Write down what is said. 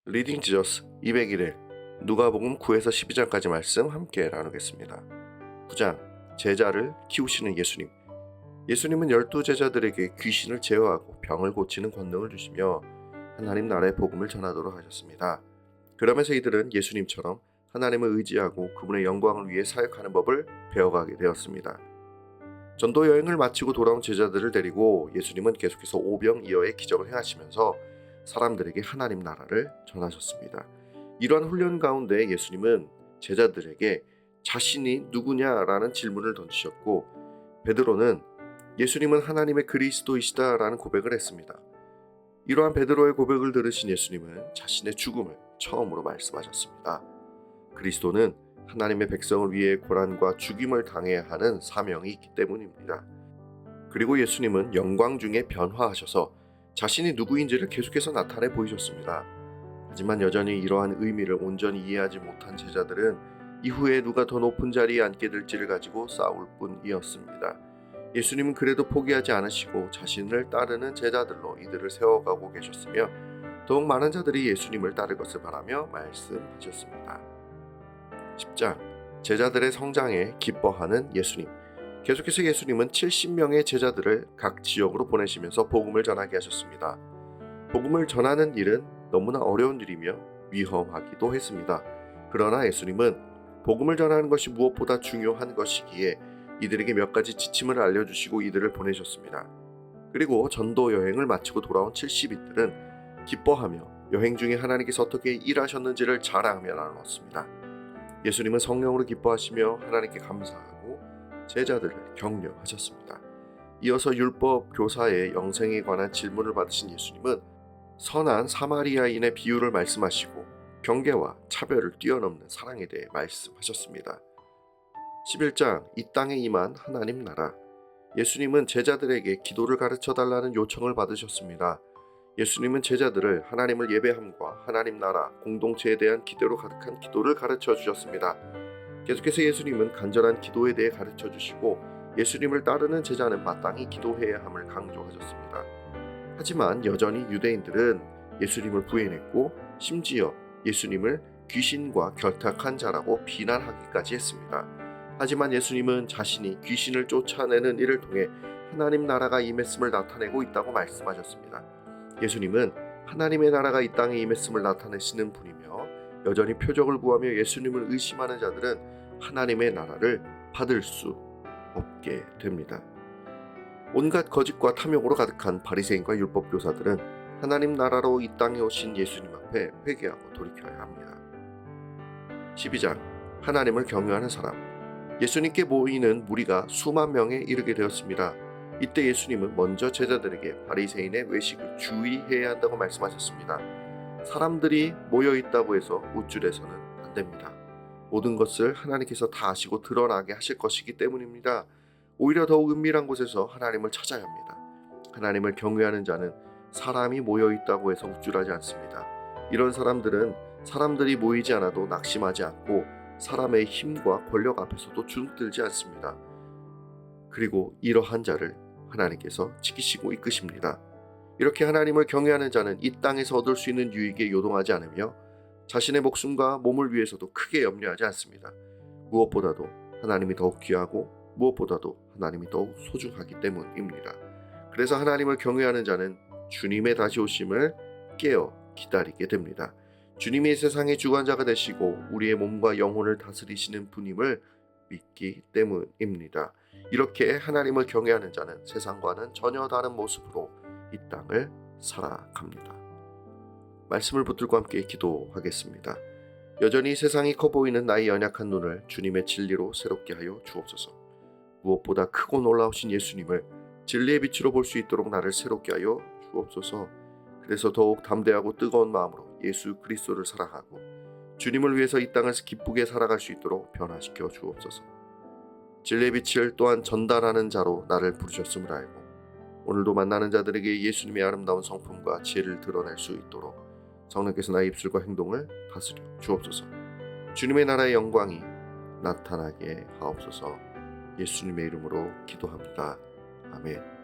리딩 지저스 201일 누가복음 9에서 12장까지 말씀 함께 나누겠습니다. 9장 제자를 키우시는 예수님. 예수님은 12제자들에게 귀신을 제어하고 병을 고치는 권능을 주시며 하나님 나라의 복음을 전하도록 하셨습니다. 그러면서 이들은 예수님처럼 하나님을 의지하고 그분의 영광을 위해 사역하는 법을 배워가게 되었습니다. 전도 여행을 마치고 돌아온 제자들을 데리고 예수님은 계속해서 오병이어의 기적을 행하시면서 사람들에게 하나님 나라를 전하셨습니다. 이러한 훈련 가운데 예수님은 제자들에게 자신이 누구냐라는 질문을 던지셨고, 베드로는 예수님은 하나님의 그리스도이시다라는 고백을 했습니다. 이러한 베드로의 고백을 들으신 예수님은 자신의 죽음을 처음으로 말씀하셨습니다. 그리스도는 하나님의 백성을 위해 고난과 죽임을 당해야 하는 사명이 있기 때문입니다. 그리고 예수님은 영광 중에 변화하셔서 자신이 누구인지를 계속해서 나타내 보이셨습니다. 하지만 여전히 이러한 의미를 온전히 이해하지 못한 제자들은 이후에 누가 더 높은 자리에 앉게 될지를 가지고 싸울 뿐이었습니다. 예수님은 그래도 포기하지 않으시고 자신을 따르는 제자들로 이들을 세워가고 계셨으며 더욱 많은 자들이 예수님을 따를 것을 바라며 말씀하셨습니다. 10장 제자들의 성장에 기뻐하는 예수님. 계속해서 예수님은 70명의 제자들을 각 지역으로 보내시면서 복음을 전하게 하셨습니다. 복음을 전하는 일은 너무나 어려운 일이며 위험하기도 했습니다. 그러나 예수님은 복음을 전하는 것이 무엇보다 중요한 것이기에 이들에게 몇 가지 지침을 알려주시고 이들을 보내셨습니다. 그리고 전도 여행을 마치고 돌아온 70인들은 기뻐하며 여행 중에 하나님께서 어떻게 일하셨는지를 자랑하며 나누었습니다. 예수님은 성령으로 기뻐하시며 하나님께 감사하고 제자들을 격려하셨습니다. 이어서 율법 교사의 영생에 관한 질문을 받으신 예수님은 선한 사마리아인의 비유를 말씀하시고 경계와 차별을 뛰어넘는 사랑에 대해 말씀하셨습니다. 11장 이 땅에 임한 하나님 나라. 예수님은 제자들에게 기도를 가르쳐달라는 요청을 받으셨습니다. 예수님은 제자들을 하나님을 예배함과 하나님 나라, 공동체에 대한 기대로 가득한 기도를 가르쳐 주셨습니다. 계속해서 예수님은 간절한 기도에 대해 가르쳐 주시고 예수님을 따르는 제자는 마땅히 기도해야 함을 강조하셨습니다. 하지만 여전히 유대인들은 예수님을 부인했고 심지어 예수님을 귀신과 결탁한 자라고 비난하기까지 했습니다. 하지만 예수님은 자신이 귀신을 쫓아내는 일을 통해 하나님 나라가 임했음을 나타내고 있다고 말씀하셨습니다. 예수님은 하나님의 나라가 이 땅에 임했음을 나타내시는 분이며 여전히 표적을 구하며 예수님을 의심하는 자들은 하나님의 나라를 받을 수 없게 됩니다. 온갖 거짓과 탐욕으로 가득한 바리새인과 율법 교사들은 하나님 나라로 이 땅에 오신 예수님 앞에 회개하고 돌이켜야 합니다. 12장 하나님을 경외하는 사람. 예수님께 모이는 무리가 수만 명에 이르게 되었습니다. 이때 예수님은 먼저 제자들에게 바리새인의 외식을 주의해야 한다고 말씀하셨습니다. 사람들이 모여 있다고 해서 우쭐해서는 안 됩니다. 모든 것을 하나님께서 다 아시고 드러나게 하실 것이기 때문입니다. 오히려 더욱 은밀한 곳에서 하나님을 찾아야 합니다. 하나님을 경외하는 자는 사람이 모여 있다고 해서 우쭐하지 않습니다. 이런 사람들은 사람들이 모이지 않아도 낙심하지 않고 사람의 힘과 권력 앞에서도 주눅들지 않습니다. 그리고 이러한 자를 하나님께서 지키시고 이끄십니다. 이렇게 하나님을 경외하는 자는 이 땅에서 얻을 수 있는 유익에 요동하지 않으며 자신의 목숨과 몸을 위해서도 크게 염려하지 않습니다. 무엇보다도 하나님이 더욱 귀하고 무엇보다도 하나님이 더욱 소중하기 때문입니다. 그래서 하나님을 경외하는 자는 주님의 다시 오심을 깨어 기다리게 됩니다. 주님이 세상의 주관자가 되시고 우리의 몸과 영혼을 다스리시는 분임을 믿기 때문입니다. 이렇게 하나님을 경외하는 자는 세상과는 전혀 다른 모습으로 이 땅을 살아갑니다. 말씀을 붙들고 함께 기도하겠습니다. 여전히 세상이 커 보이는 나의 연약한 눈을 주님의 진리로 새롭게 하여 주옵소서. 무엇보다 크고 놀라우신 예수님을 진리의 빛으로 볼 수 있도록 나를 새롭게 하여 주옵소서. 그래서 더욱 담대하고 뜨거운 마음으로 예수 그리스도를 사랑하고 주님을 위해서 이 땅을 기쁘게 살아갈 수 있도록 변화시켜 주옵소서. 진리의 빛을 또한 전달하는 자로 나를 부르셨음을 알고 오늘도 만나는 자들에게 예수님의 아름다운 성품과 지혜를 드러낼 수 있도록 성령께서 나의 입술과 행동을 다스려 주옵소서. 주님의 나라의 영광이 나타나게 하옵소서. 예수님의 이름으로 기도합니다. 아멘.